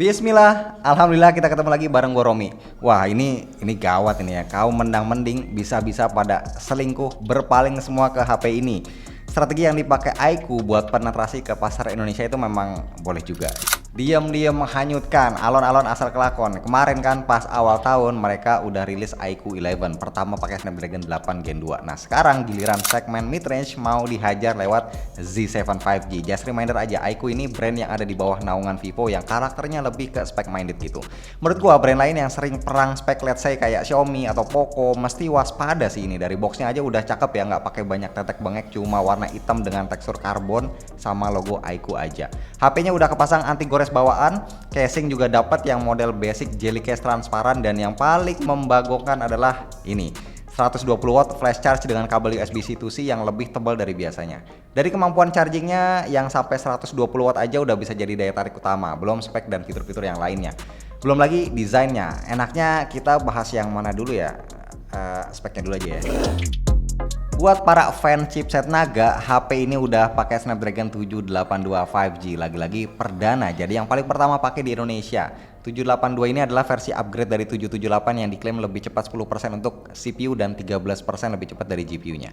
Bismillah, alhamdulillah kita ketemu lagi bareng gue Romi. Wah ini gawat ini ya. Kaum mendang-mending bisa-bisa pada selingkuh berpaling semua ke HP ini. Strategi yang dipakai Aiku buat penetrasi ke pasar Indonesia itu memang boleh juga. Diam-diam menghanyutkan alon-alon asal kelakon. Kemarin kan pas awal tahun mereka udah rilis Aiku 11 pertama pakai Snapdragon 8 Gen 2. Nah sekarang giliran segmen midrange mau dihajar lewat Z7 5G. Just reminder aja, Aiku ini brand yang ada di bawah naungan Vivo yang karakternya lebih ke spec minded gitu. Menurut gua brand lain yang sering perang spek let's say kayak Xiaomi atau Poco mesti waspada sih ini. Dari boxnya aja udah cakep ya, nggak pakai banyak tetek bengek, cuma warna hitam dengan tekstur karbon sama logo Aiku aja. HP-nya udah kepasang anti gores bawaan, casing juga dapat yang model basic jelly case transparan, dan yang paling membagongkan adalah ini 120 watt flash charge dengan kabel USB-C to C yang lebih tebal dari biasanya. Dari kemampuan chargingnya yang sampai 120 watt aja udah bisa jadi daya tarik utama, belum spek dan fitur-fitur yang lainnya. Belum lagi desainnya. Enaknya kita bahas yang mana dulu ya? Speknya dulu aja ya. Buat para fan chipset Naga, HP ini udah pakai Snapdragon 782 5G, lagi-lagi perdana. Jadi yang paling pertama pakai di Indonesia. 782 ini adalah versi upgrade dari 778 yang diklaim lebih cepat 10% untuk CPU dan 13% lebih cepat dari GPU-nya.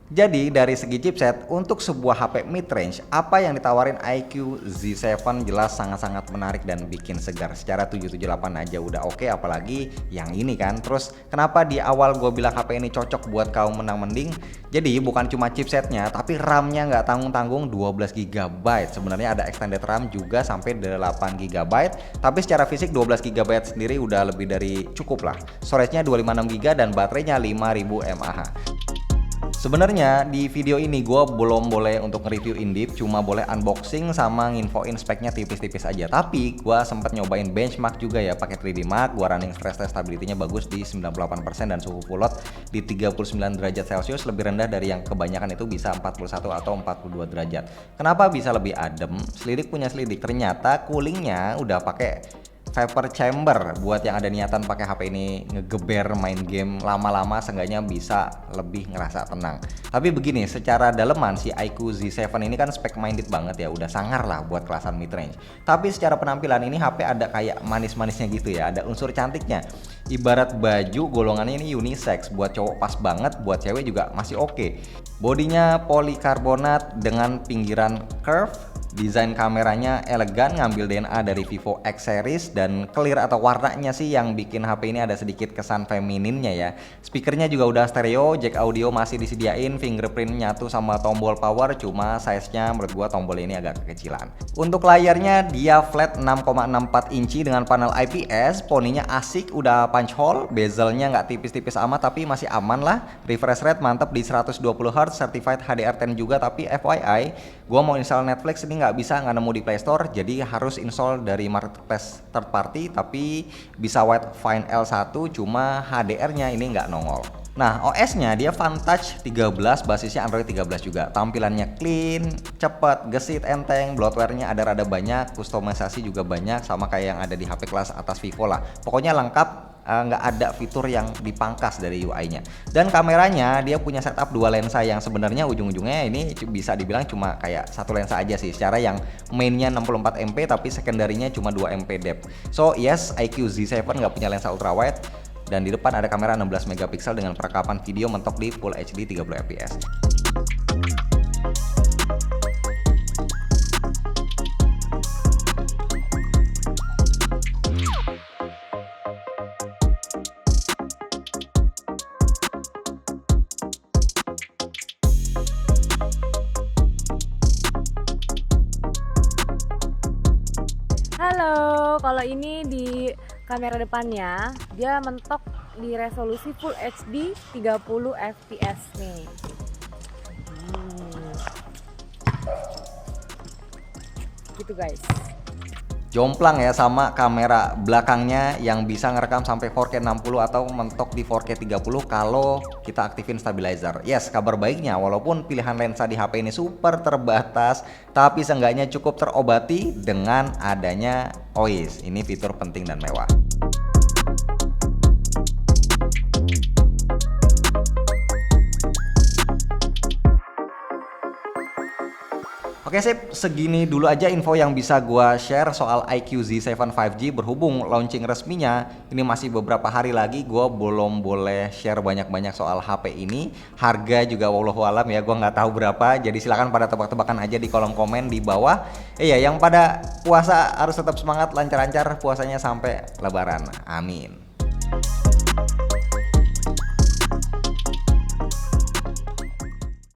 Jadi dari segi chipset, untuk sebuah HP mid-range, apa yang ditawarin iQOO Z7 jelas sangat-sangat menarik dan bikin segar. Secara 778 aja udah oke, apalagi yang ini kan. Terus kenapa di awal gue bilang HP ini cocok buat kaum menang mending? Jadi bukan cuma chipsetnya, tapi RAM-nya nggak tanggung-tanggung 12 GB. Sebenarnya ada extended RAM juga sampai 8 GB, tapi secara fisik 12 GB sendiri udah lebih dari cukup lah. Storage-nya 256 GB dan baterainya 5000 mAh. Sebenarnya di video ini gue belum boleh untuk nge-review in-depth, cuma boleh unboxing sama nginfoin speknya tipis-tipis aja. Tapi gue sempet nyobain benchmark juga ya pakai 3D Mark. Gue running stress test stability-nya bagus di 98% dan suhu kulot di 39 derajat Celcius, lebih rendah dari yang kebanyakan itu bisa 41 atau 42 derajat. Kenapa bisa lebih adem? Selidik punya selidik, ternyata coolingnya udah pakai vapor chamber buat yang ada niatan pakai HP ini ngegeber main game lama-lama, seenggaknya bisa lebih ngerasa tenang. Tapi begini, secara daleman si iQOO Z7 ini kan spec minded banget ya, udah sangar lah buat kelasan mid range. Tapi secara penampilan ini HP ada kayak manis-manisnya gitu ya, ada unsur cantiknya. Ibarat baju golongannya ini unisex, buat cowok pas banget, buat cewek juga masih oke. Bodinya polikarbonat dengan pinggiran curve. Desain kameranya elegan, ngambil DNA dari Vivo X series, dan clear atau warnanya sih yang bikin HP ini ada sedikit kesan femininnya ya. Speakernya juga udah stereo, jack audio masih disediain, fingerprint nyatu sama tombol power, cuma size-nya menurut gua tombol ini agak kekecilan. Untuk layarnya dia flat 6,64 inci dengan panel IPS, poninya asik, udah punch hole, bezelnya nggak tipis-tipis amat tapi masih aman lah. Refresh rate mantep di 120Hz, certified HDR10 juga, tapi FYI, gua mau install Netflix ini nggak nggak nemu di Play Store, jadi harus install dari marketplace third party, tapi bisa White Fine L1, cuma HDR-nya ini nggak nongol. Nah, OS-nya dia Fun-Touch 13, basisnya Android 13 juga. Tampilannya clean, cepat, gesit, enteng, bloatware-nya ada rada banyak, kustomisasi juga banyak, sama kayak yang ada di HP kelas atas Vivo lah. Pokoknya lengkap, nggak ada fitur yang dipangkas dari UI-nya. Dan kameranya dia punya setup dua lensa yang sebenarnya ujung-ujungnya ini bisa dibilang cuma kayak satu lensa aja sih. Secara yang mainnya 64 MP tapi secondary-nya cuma 2 MP depth. So yes, iQOO Z7 nggak punya lensa ultra wide, dan di depan ada kamera 16 megapiksel dengan perekapan video mentok di Full HD 30 fps. Halo, kalau ini di kamera depannya dia mentok di resolusi Full HD 30 fps nih. Gitu guys. Jomplang ya sama kamera belakangnya yang bisa ngerekam sampai 4K 60 atau mentok di 4K 30 kalau kita aktifin stabilizer. Yes, kabar baiknya walaupun pilihan lensa di HP ini super terbatas, tapi seenggaknya cukup terobati dengan adanya OIS. Ini fitur penting dan mewah. Oke sip, segini dulu aja info yang bisa gua share soal iQOO Z7 5G. Berhubung launching resminya ini masih beberapa hari lagi, gua belum boleh share banyak-banyak soal HP ini. Harga juga wallahu alam ya, gua nggak tahu berapa. Jadi silakan pada tebak-tebakan aja di kolom komen di bawah. Iya, yang pada puasa harus tetap semangat, lancar-lancar puasanya sampai Lebaran. Amin.